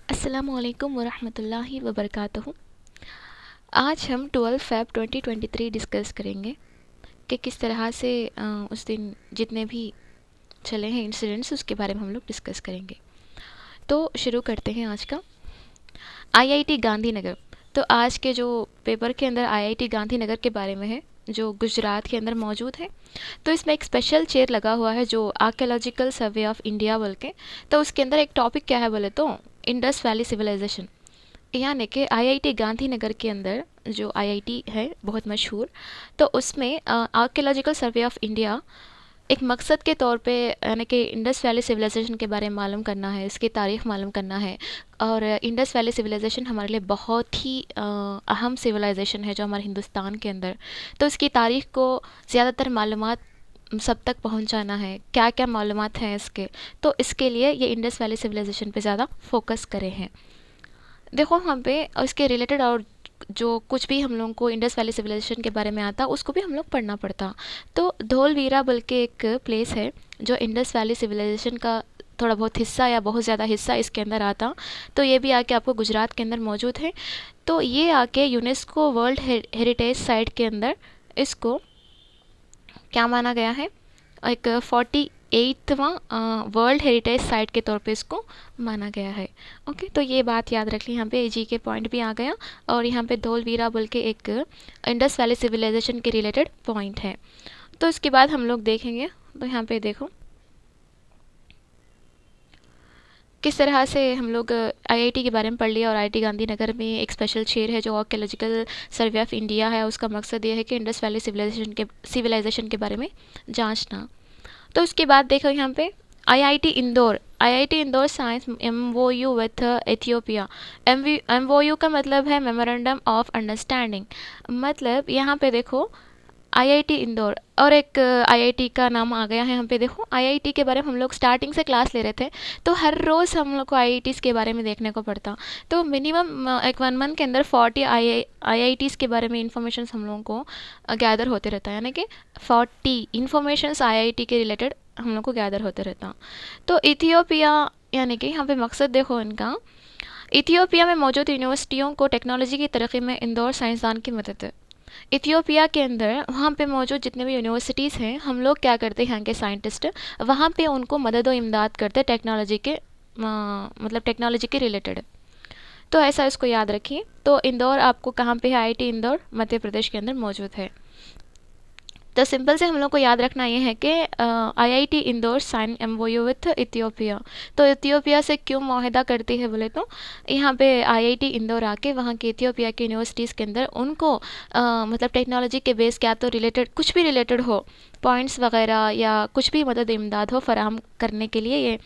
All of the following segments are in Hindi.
अस्सलामुअलैकुम वरहमतुल्लाहि वबरकातुहू। आज हम 12 फ़ैब 2023 डिस्कस करेंगे कि किस तरह से उस दिन जितने भी चले हैं इंसिडेंट्स उसके बारे में हम लोग डिस्कस करेंगे। तो शुरू करते हैं आज का। आईआईटी गांधीनगर। तो आज के जो पेपर के अंदर आईआईटी गांधीनगर के बारे में है, जो गुजरात के अंदर मौजूद है। तो इसमें एक स्पेशल चेयर लगा हुआ है जो आर्कियोलॉजिकल सर्वे ऑफ इंडिया बोल के। तो उसके अंदर एक टॉपिक क्या है बोले तो इंडस वैली सिविलाइजेशन, यानी कि आईआईटी गांधीनगर के अंदर जो आईआईटी है बहुत मशहूर। तो उसमें आर्कियोलॉजिकल सर्वे ऑफ इंडिया एक मकसद के तौर पे, यानी कि इंडस वैली सिविलाइजेशन के बारे में मालूम करना है, इसकी तारीख़ मालूम करना है। और इंडस वैली सिविलाइजेशन हमारे लिए बहुत ही अहम सिविलाइजेशन है जो हमारे हिंदुस्तान के अंदर। तो इसकी तारीख़ को ज़्यादातर मालूमात सब तक पहुंचाना है, क्या क्या मालूमात हैं इसके। तो इसके लिए ये इंडस वैली सिविलाइजेशन पे ज़्यादा फोकस करे हैं। देखो हम पे इसके रिलेटेड और जो कुछ भी हम लोगों को इंडस वैली सिविलाइजेशन के बारे में आता उसको भी हम लोग पढ़ना पड़ता। तो धोलवीरा बोल के एक प्लेस है जो इंडस वैली सिविलाइजेशन का थोड़ा बहुत हिस्सा या बहुत ज़्यादा हिस्सा इसके अंदर आता। तो ये भी आके आपको गुजरात के अंदर मौजूद है। तो ये आके यूनेस्को वर्ल्ड हेरिटेज साइट के अंदर इसको क्या माना गया है, एक 48वां वर्ल्ड हेरिटेज साइट के तौर पे इसको माना गया है। ओके, तो ये बात याद रख ली। यहाँ पे जी के पॉइंट भी आ गया और यहाँ पे धोलवीरा बोल के एक इंडस वैली सिविलाइजेशन के रिलेटेड पॉइंट है। तो इसके बाद हम लोग देखेंगे। तो यहाँ पे देखो किस तरह से हम लोग आईआईटी के बारे में पढ़ लिया और आईआईटी गांधीनगर में एक स्पेशल चेयर है जो आर्कियोलॉजिकल सर्वे ऑफ इंडिया है। उसका मकसद ये है कि इंडस वैली सिविलाइजेशन के बारे में जांचना। तो उसके बाद देखो यहाँ पे IIT Indore science MOU with Ethiopia. MOU का मतलब है मेमोरेंडम ऑफ अंडरस्टैंडिंग। मतलब यहाँ पे देखो आईआईटी इंदौर और एक आईआईटी का नाम आ गया है। यहाँ पे देखो आईआईटी के बारे में हम लोग स्टार्टिंग से क्लास ले रहे थे, तो हर रोज़ हम लोग को आईआईटीज़ के बारे में देखने को पड़ता। तो मिनिमम एक 1 मंथ के अंदर 40 आईआईटीज़ के बारे में इंफॉर्मेशन हम लोगों को गैदर होते रहता है, यानी कि 40 इंफॉर्मेशंस आईआईटी के रिलेटेड हम लोग को गैदर होते रहता। तो इथियोपिया, यानी कि यहाँ पे मकसद देखो इनका, इथियोपिया में मौजूद यूनिवर्सिटियों को टेक्नोलॉजी की तरक्की में इंदौर साइंसदान की मदद है। इथियोपिया के अंदर वहाँ पे मौजूद जितने भी यूनिवर्सिटीज़ हैं, हम लोग क्या करते हैं, यहाँ के साइंटिस्ट वहाँ पे उनको मदद और इमदाद करते टेक्नोलॉजी के मतलब टेक्नोलॉजी के रिलेटेड। तो ऐसा इसको याद रखिए। तो इंदौर आपको कहाँ पे है, आईआईटी इंदौर मध्य प्रदेश के अंदर मौजूद है। तो सिंपल से हम लोग को याद रखना ये है कि IIT Indore sign MOU with Ethiopia. तो इथियोपिया से क्यों मुआहदा करती है बोले तो यहाँ पे आईआईटी इंदौर आके वहाँ के इथियोपिया के यूनिवर्सिटीज़ के अंदर उनको मतलब टेक्नोलॉजी के बेस क्या तो रिलेटेड कुछ भी रिलेटेड हो, पॉइंट्स वगैरह या कुछ भी मदद इमदाद हो फराहम करने के लिए ये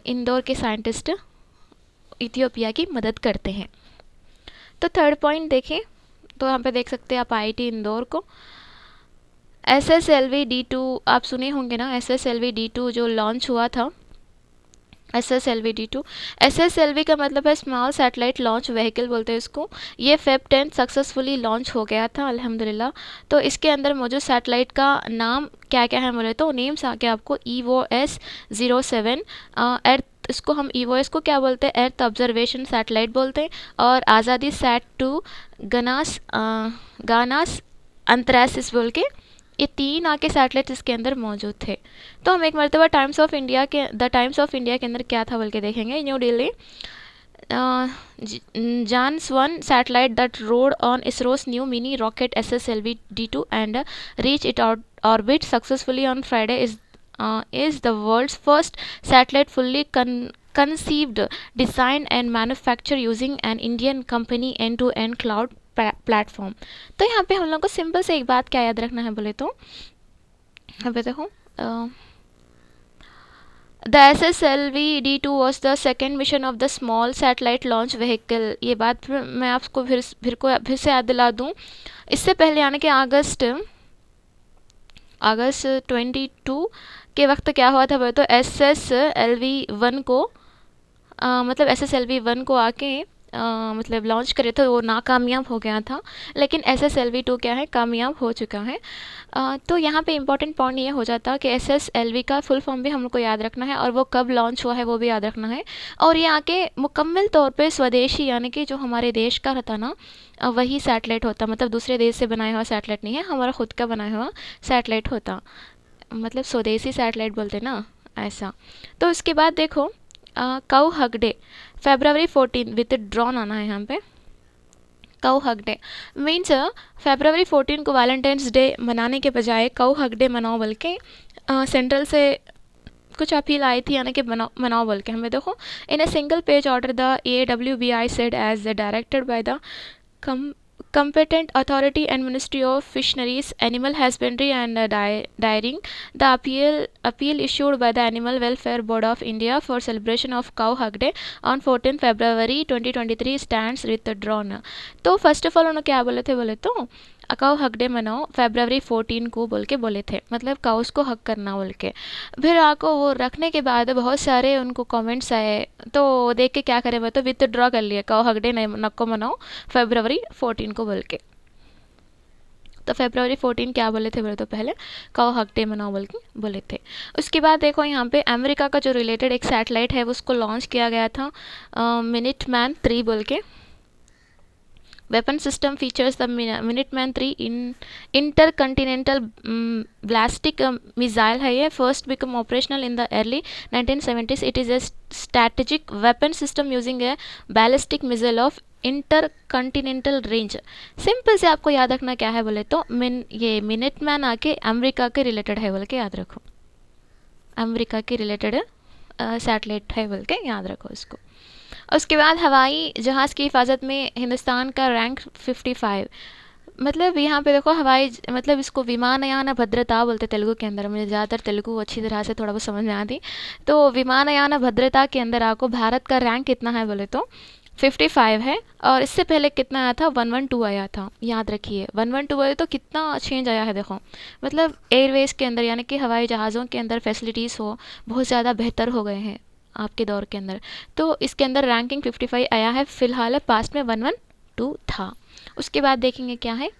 इंदौर के साइंटिस्ट इथियोपिया की मदद करते हैं। तो थर्ड पॉइंट देखें, तो यहाँ पे देख सकते हैं आप आईआईटी इंदौर को। SSLV-D2 आप सुने होंगे ना, SSLV-D2 जो लॉन्च हुआ था। SSLV-D2, SSLV का मतलब है स्मॉल सैटेलाइट लॉन्च व्हीकल बोलते हैं इसको। ये Feb 10 सक्सेसफुली लॉन्च हो गया था अल्हम्दुलिल्लाह। तो इसके अंदर मौजूद सैटेलाइट का नाम क्या क्या है बोले तो नेम्स आके आपको EOS-07 अर्थ, इसको हम EOS को क्या बोलते हैं, अर्थ ऑब्जर्वेशन सैटेलाइट बोलते हैं। और आज़ादी SAT-2 गानास अंतरासिस बोल के ये 3 आके सैटेलाइट्स इसके अंदर मौजूद थे। तो हम एक मरतबा द टाइम्स ऑफ इंडिया के अंदर क्या था बोल के देखेंगे। New Delhi, Jan's 1 satellite that rode on ISRO's new mini rocket SSLV-D2 and reached its orbit successfully on Friday is the world's first satellite fully conceived, designed and manufactured using an Indian company end-to-end cloud platform. तो यहाँ पे हम लोग को सिंपल से एक बात क्या याद रखना है बोले तो यहाँ पे देखो the SSLV-D2 was the second mission of the small satellite launch vehicle. ये बात मैं आपको फिर से याद दिला दूँ। इससे पहले यानी कि अगस्त 22 के वक्त क्या हुआ था बोले तो SSLV-1 को मतलब SSLV-1 को आके मतलब लॉन्च करे थे वो नाकामयाब हो गया था, लेकिन SSLV 2 क्या है, कामयाब हो चुका है। तो यहाँ पे इम्पॉर्टेंट पॉइंट ये हो जाता है कि SSLV का फुल फॉर्म भी हम लोग को याद रखना है, और वो कब लॉन्च हुआ है वो भी याद रखना है। और ये आके मुकम्मल तौर पे स्वदेशी यानी कि जो हमारे देश का रहता ना, वही सैटेलाइट होता, मतलब दूसरे देश से बनाया हुआ सैटेलाइट नहीं है, हमारा खुद का बनाया हुआ सैटेलाइट होता, मतलब स्वदेशी सैटेलाइट बोलते ना, ऐसा। तो उसके बाद देखो काउ हक डे February 14 विथ ड्रॉन आना है यहाँ पे। काउ हक डे मीन्स February 14 को वैलेंटाइंस डे मनाने के बजाय काउ हक डे मनाओ, बल्कि सेंट्रल से कुछ अपील आई थी यानी कि मनाओ बोल के। हमें देखो, in a single page order the AWBI said as directed by the competent authority and Ministry of Fisheries, Animal Husbandry and Dairying. The appeal issued by the Animal Welfare Board of India for celebration of Cow Hug Day on 14 February 2023 stands withdrawn. तो फर्स्ट ऑफ ऑल उन्होंने क्या बोले थे, बोले तो काउ हक डे मनाओ February 14 को बोल के बोले थे, मतलब काउस को हक करना बोल के। फिर आको वो रखने के बाद बहुत सारे उनको कमेंट्स आए, तो देख के क्या करें, तो विथड्रॉ कर लिया, काउ हक डे नहीं नको मनाओ February 14 को बोल के। तो February 14 क्या बोले थे, बोले तो पहले काउ हक डे मनाओ बोल के बोले थे। उसके बाद देखो यहाँ पे अमेरिका का जो रिलेटेड एक सैटेलाइट है उसको लॉन्च किया गया था Minuteman-3 बोल के। Weapon system features the Minuteman-3 in intercontinental ballistic missile है ये, first become operational in the early 1970s. It is a strategic weapon system using a ballistic missile of intercontinental range. Simple से आपको याद रखना क्या है बोले तो ये मिनटमैन आके अमेरिका के रिलेटेड है बोल के याद रखो, अमेरिका के रिलेटेड सैटेलाइट है बोल के याद रखो इसको। उसके बाद हवाई जहाज़ की हिफाजत में हिंदुस्तान का रैंक 55, मतलब यहाँ पे देखो हवाई मतलब इसको विमानयान भद्रता बोलते तेलुगु के अंदर, मुझे ज़्यादातर तेलुगु अच्छी तरह से थोड़ा बहुत समझ में आती। तो विमानयान भद्रता के अंदर आपको भारत का रैंक कितना है बोले तो 55 है, और इससे पहले कितना आया था 112 आया था, याद रखिए 112 आया। तो कितना चेंज आया है देखो, मतलब एयरवेज के अंदर यानी कि हवाई जहाज़ों के अंदर फैसिलिटीज़ हो बहुत ज़्यादा बेहतर हो गए हैं आपके दौर के अंदर। तो इसके अंदर रैंकिंग 55 आया है, फिलहाल पास्ट में 112 था। उसके बाद देखेंगे क्या है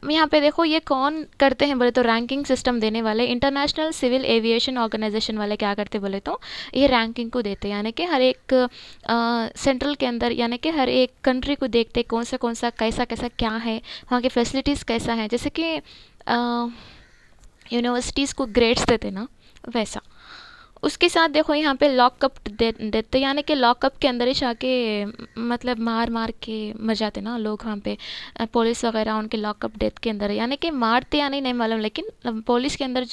यहाँ पे देखो, ये कौन करते हैं बोले तो रैंकिंग सिस्टम देने वाले इंटरनेशनल सिविल एविएशन ऑर्गेनाइजेशन वाले क्या करते बोले तो ये रैंकिंग को देते, यानी कि हर एक सेंट्रल के अंदर यानी कि हर एक कंट्री को देखते कौन सा कैसा कैसा क्या है, वहाँ की फैसिलिटीज़ कैसा है, जैसे कि यूनिवर्सिटीज़ को ग्रेड्स देते ना वैसा। उसके साथ देखो यहाँ पे लॉकअप देते, यानी कि लॉकअप के अंदर ही आके मतलब मार के मर जाते ना लोग वहाँ पे, पुलिस वगैरह उनके लॉकअप डेथ के अंदर, यानी कि मारते या नहीं मालूम, लेकिन पुलिस के अंदर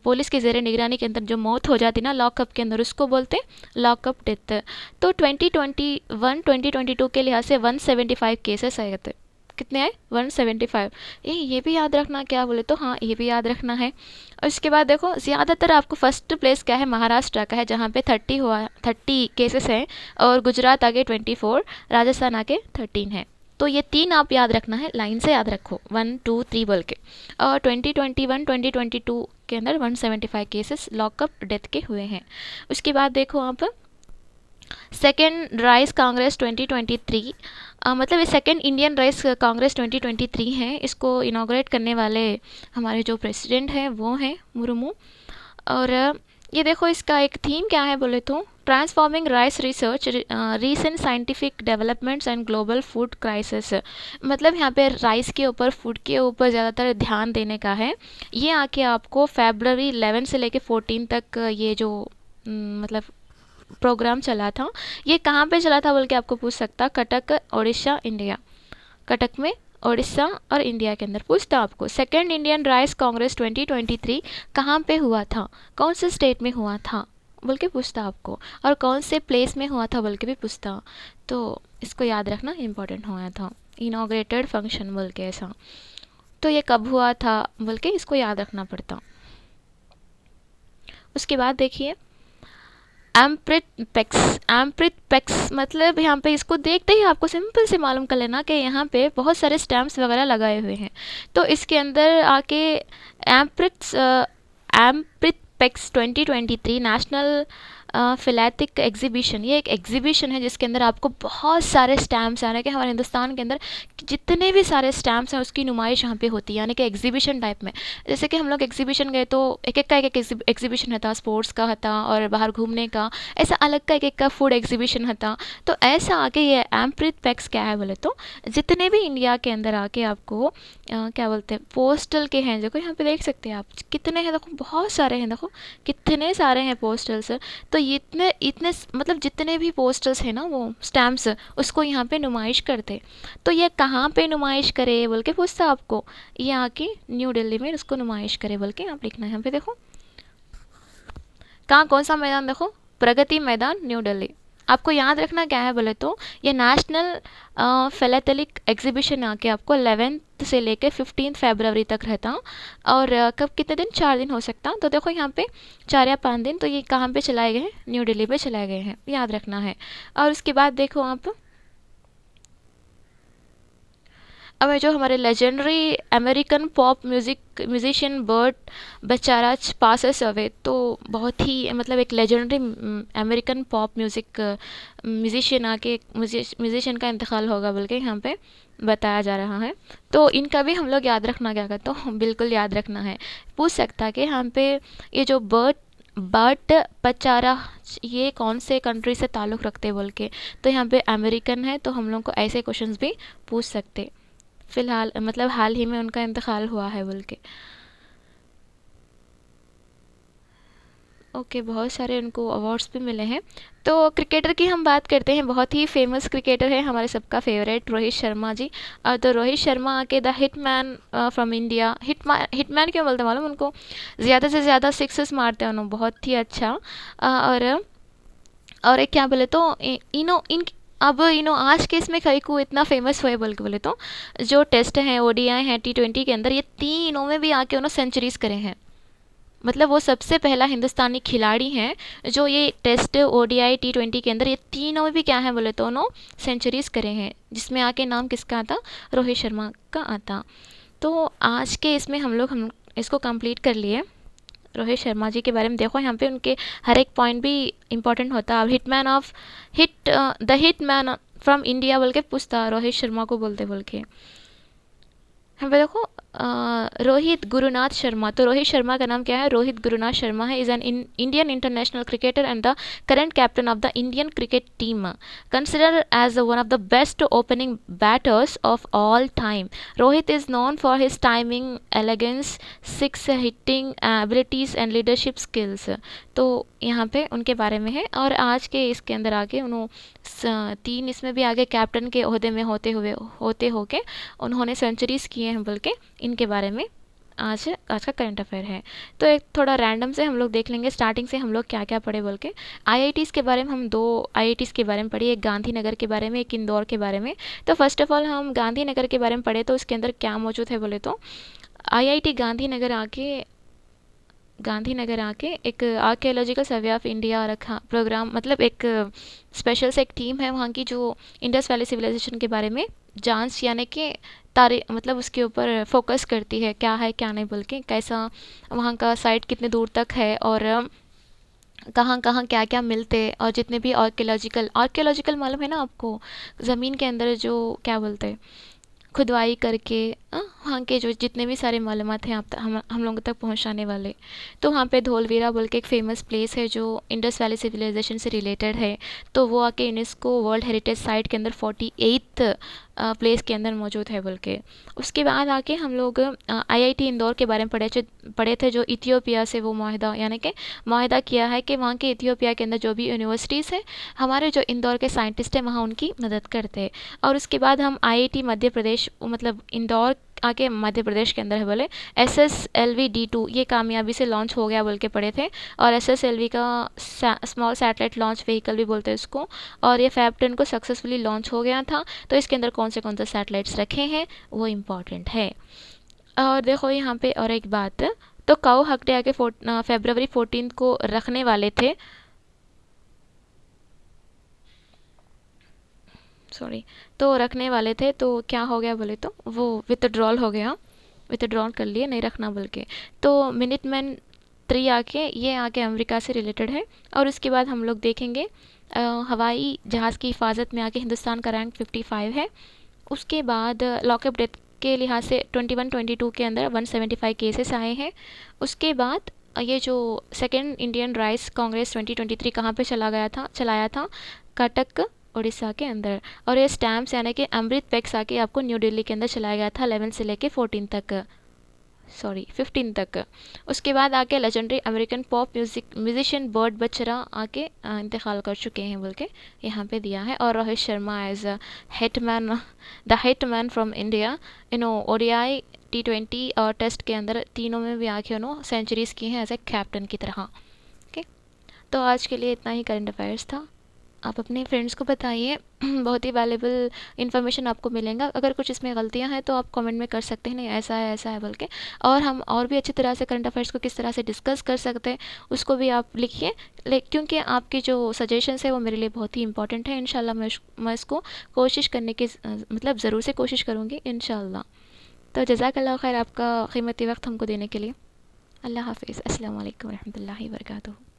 पुलिस के ज़ेरे निगरानी के अंदर जो मौत हो जाती ना लॉकअप के अंदर, उसको बोलते लॉकअप डेथ। तो 2021-2022 के लिहाज से 175 केसेस आए थे। कितने आए 175। ये भी याद रखना क्या बोले तो, हाँ ये भी याद रखना है। और इसके बाद देखो ज़्यादातर आपको फर्स्ट प्लेस क्या है महाराष्ट्र का है, जहाँ पे 30 केसेस हैं, और गुजरात आगे 24, राजस्थान आगे 13 है। तो ये 3 आप याद रखना है, लाइन से याद रखो 1 2 3 बोल के। और 2021-2022 के अंदर 175 केसेस लॉकअप डेथ के हुए हैं। उसके बाद देखो आप सेकेंड राइस कांग्रेस 2023, मतलब ये सेकेंड इंडियन राइस कांग्रेस 2023 है। इसको इनाग्रेट करने वाले हमारे जो प्रेसिडेंट हैं वो हैं मुर्मू। और ये देखो इसका एक थीम क्या है बोले तो transforming rice research, recent scientific developments and global food crisis, मतलब यहाँ पे राइस के ऊपर फूड के ऊपर ज़्यादातर ध्यान देने का है। ये आके आपको February 11 से लेके 14 तक ये जो मतलब प्रोग्राम चला था, ये कहाँ पे चला था बोल के आपको पूछ सकता, कटक उड़ीसा इंडिया, कटक में उड़ीसा और इंडिया के अंदर पूछता आपको। सेकेंड इंडियन राइस कांग्रेस 2023 कहाँ पे हुआ था, कौन से स्टेट में हुआ था बोल के पूछता आपको, और कौन से प्लेस में हुआ था बोल के भी पूछता। तो इसको याद रखना इम्पोर्टेंट हुआ था, इनाग्रेटेड फंक्शन बोल के ऐसा। तो ये कब हुआ था बोल के इसको याद रखना पड़ता। उसके बाद देखिए एम्प्रिट पैक्स, मतलब यहाँ पे इसको देखते ही आपको सिंपल से मालूम कर लेना कि यहाँ पे बहुत सारे स्टैम्प्स वगैरह लगाए हुए हैं। तो इसके अंदर आके एम्प्रिट पैक्स 2023 नेशनल फिलैटिक एग्जीबिशन, ये एक एग्जीबिशन है जिसके अंदर आपको बहुत सारे स्टैम्प्स, यानी कि हमारे हिंदुस्तान के अंदर जितने भी सारे स्टैम्प्स हैं उसकी नुमाइश यहाँ पे होती है, यानी कि एग्जीबिशन टाइप में। जैसे कि हम लोग एग्जीबिशन गए तो एक एक का एक एक एग्जीबिशन था, स्पोर्ट्स का था और बाहर घूमने का, ऐसा अलग का एक एक का फूड एग्जीबिशन था। तो ऐसा आके ये एम्प्रिट पैक्स क्या है बोले तो जितने भी इंडिया के अंदर आके आपको क्या बोलते हैं पोस्टल के हैं, देखो यहाँ पे देख सकते हैं आप कितने हैं, देखो बहुत सारे हैं, देखो कितने सारे हैं पोस्टल्स। तो इतने इतने मतलब जितने भी पोस्टल्स हैं ना वो स्टैम्प्स, उसको यहाँ पे नुमाइश करते। तो ये कहाँ पे नुमाइश करे बोल के पूछता आपको, ये आके न्यू दिल्ली में उसको नुमाइश करे बोल के आप लिखना है यहाँ पे। देखो कहाँ, कौन सा मैदान, देखो प्रगति मैदान न्यू दिल्ली। आपको याद रखना क्या है बोले तो ये नेशनल फिलैटेलिक एग्जीबिशन आके आपको 11th से लेके 15 फरवरी तक रहता। और कब कितने दिन, 4 दिन हो सकता। तो देखो यहाँ पे 4 या 5 दिन, तो ये कहाँ पे चलाए गए हैं, न्यू दिल्ली पे चलाए गए हैं, याद रखना है। और उसके बाद देखो आप, अब जो हमारे legendary American pop musician Burt Bacharach passes away, तो बहुत ही मतलब एक लेजेंडरी अमेरिकन पॉप म्यूजिशियन आके म्यूजिशियन का इंतकाल होगा बोल के यहाँ पे बताया जा रहा है। तो इनका भी हम लोग याद रखना क्या कहते हो, बिल्कुल याद रखना है। पूछ सकता है कि यहाँ पे ये जो बर्ट पचारा ये कौन से कंट्री से ताल्लुक़ रखते बोल के, तो यहाँ पे अमेरिकन है, तो हम लोग को ऐसे क्वेश्चंस भी पूछ सकते। फ़िलहाल मतलब हाल ही में उनका इंतकाल हुआ है बोल के। ओके, बहुत सारे उनको अवार्ड्स भी मिले हैं। तो क्रिकेटर की हम बात करते हैं, बहुत ही फेमस क्रिकेटर है हमारे सबका फेवरेट रोहित शर्मा जी। तो रोहित शर्मा आके the hitman from India, hitman क्यों बोलते हैं मालूम उनको, ज़्यादा से ज़्यादा सिक्सेस मारते हैं उन्होंने, बहुत ही अच्छा। और एक क्या बोले तो इनो इन अब आज के इसमें कई को इतना फेमस हुए बोल के बोले तो जो टेस्ट हैं, ओडीआई हैं, T20 के अंदर, ये तीनों में भी आके उन्होंने सेंचुरीज करे हैं। मतलब वो सबसे पहला हिंदुस्तानी खिलाड़ी हैं जो ये टेस्ट, ओडीआई, T20 के अंदर ये तीनों में भी क्या है बोले तो उन्होंने सेंचुरीज करे हैं, जिसमें आके नाम किसका आता, रोहित शर्मा का आता। तो आज के इसमें हम इसको कंप्लीट कर लिए रोहित शर्मा जी के बारे में। देखो यहाँ पे उनके हर एक पॉइंट भी इम्पोर्टेंट होता है। अब the hit man from India बोल के पूछता, रोहित शर्मा को बोलते बोल के। यहाँ पे देखो रोहित गुरुनाथ शर्मा, तो रोहित शर्मा का नाम क्या है, रोहित गुरुनाथ शर्मा है, is an Indian international cricketer and the current captain of the Indian cricket team, considered as one of the best opening batters of all time. Rohit is known for his timing, elegance, six hitting abilities and leadership skills. तो यहाँ पे उनके बारे में है। और आज के इसके अंदर आगे उन्होंने 3 इसमें भी आगे कैप्टन के ओहदे में होते होके उन्होंने सेंचुरीज़ किए हैं बोल के इनके बारे में आज का करंट अफेयर है। तो एक थोड़ा रैंडम से हम लोग देख लेंगे, स्टार्टिंग से हम लोग क्या क्या पढ़े बोल के। आईआईटीज़ के बारे में हम 2 आईआईटीज़ के बारे में पढ़ी, एक गांधीनगर के बारे में, एक इंदौर के बारे में। तो फर्स्ट ऑफ ऑल हम गांधीनगर के बारे में पढ़े, तो उसके अंदर क्या मौजूद है बोले तो आईआईटी गांधीनगर आके एक आर्कियोलॉजिकल सर्वे ऑफ इंडिया रखा प्रोग्राम, मतलब एक स्पेशल से एक टीम है वहाँ की जो इंडस वैली सिविलाइजेशन के बारे में जांच यानी कि मतलब उसके ऊपर फोकस करती है, क्या है क्या नहीं बोल के, कैसा वहाँ का साइट कितने दूर तक है और कहाँ कहाँ क्या क्या मिलते, और जितने भी आर्कियोलॉजिकल मालूम है ना आपको, ज़मीन के अंदर जो क्या बोलते हैं खुदवाई करके वहाँ के जो जितने भी सारे मालूमात हैं आप हम लोगों तक पहुँचाने वाले। तो वहाँ पे धोलवीरा बोल के एक फ़ेमस प्लेस है जो इंडस वैली सिविलाइजेशन से रिलेटेड है, तो वो आके यूनेस्को वर्ल्ड हेरिटेज साइट के अंदर 48th प्लेस के अंदर मौजूद है बोल के। उसके बाद आके हम लोग आईआईटी इंदौर के बारे में पढ़े थे, जो इथियोपिया से वो माहिदा यानी कि माहिदा किया है कि वहाँ के इथियोपिया के अंदर जो भी यूनिवर्सिटीज़ हैं, हमारे जो इंदौर के साइंटिस्ट हैं वहाँ उनकी मदद करते हैं। और उसके बाद हम आईआईटी मध्य प्रदेश, मतलब इंदौर आके मध्य प्रदेश के अंदर है बोले, SSLV D2 ये कामयाबी से लॉन्च हो गया बोल के पढ़े थे। और SSLV का स्मॉल सैटेलाइट लॉन्च व्हीकल भी बोलते हैं इसको, और ये Fab 10 को सक्सेसफुली लॉन्च हो गया था। तो इसके अंदर कौन से सैटेलाइट्स रखे हैं वो इम्पॉर्टेंट है। और देखो यहाँ पे और एक बात, तो काऊ हकडे आके February 14 को रखने वाले थे, तो रखने वाले थे, तो क्या हो गया बोले तो वो विथड्रॉल हो गया, विथड्रॉल कर लिए, नहीं रखना बोल के। तो 3 आके ये आके अमेरिका से रिलेटेड है। और उसके बाद हम लोग देखेंगे हवाई जहाज़ की हिफाजत में आके हिंदुस्तान का रैंक 55 है। उसके बाद लॉकअप डेथ के लिहाज से 21-22 के अंदर 175 केसेस आए हैं। उसके बाद ये जो सेकेंड इंडियन राइस कांग्रेस 2023 कहाँ पे चलाया था कटक उड़ीसा के अंदर। और ये स्टैम्प्स यानी कि अमृत पैक्स आके आपको न्यू दिल्ली के अंदर चलाया गया था 11 से लेके 15 तक। उसके बाद आके legendary American pop musician Burt Bacharach आके इंतकाल कर चुके हैं बोल के यहाँ पे दिया है। और Rohit Sharma as the hitman from India ODI T20 और टेस्ट के अंदर तीनों में भी आके सेंचुरीज की हैं एज ए कैप्टन की तरह। ओके, तो आज के लिए इतना ही करंट अफेयर्स था। आप अपने फ्रेंड्स को बताइए, बहुत ही वैल्यूबल इन्फॉर्मेशन आपको मिलेगा। अगर कुछ इसमें गलतियां हैं तो आप कमेंट में कर सकते हैं, नहीं ऐसा है बोल के। और हम और भी अच्छी तरह से करंट अफेयर्स को किस तरह से डिस्कस कर सकते हैं उसको भी आप लिखिए, क्योंकि आपकी जो सजेशंस है वो मेरे लिए बहुत ही इंपॉर्टेंट है। इंशाल्लाह मैं इसको कोशिश करने की मतलब ज़रूर से कोशिश करूँगी इंशाल्लाह। तो जज़ाकल्लाह खैर आपका कीमती वक्त हमको देने के लिए। अल्लाह हाफिज़। अस्सलाम वालेकुम रहमतुल्लाहि व बरकातुहू।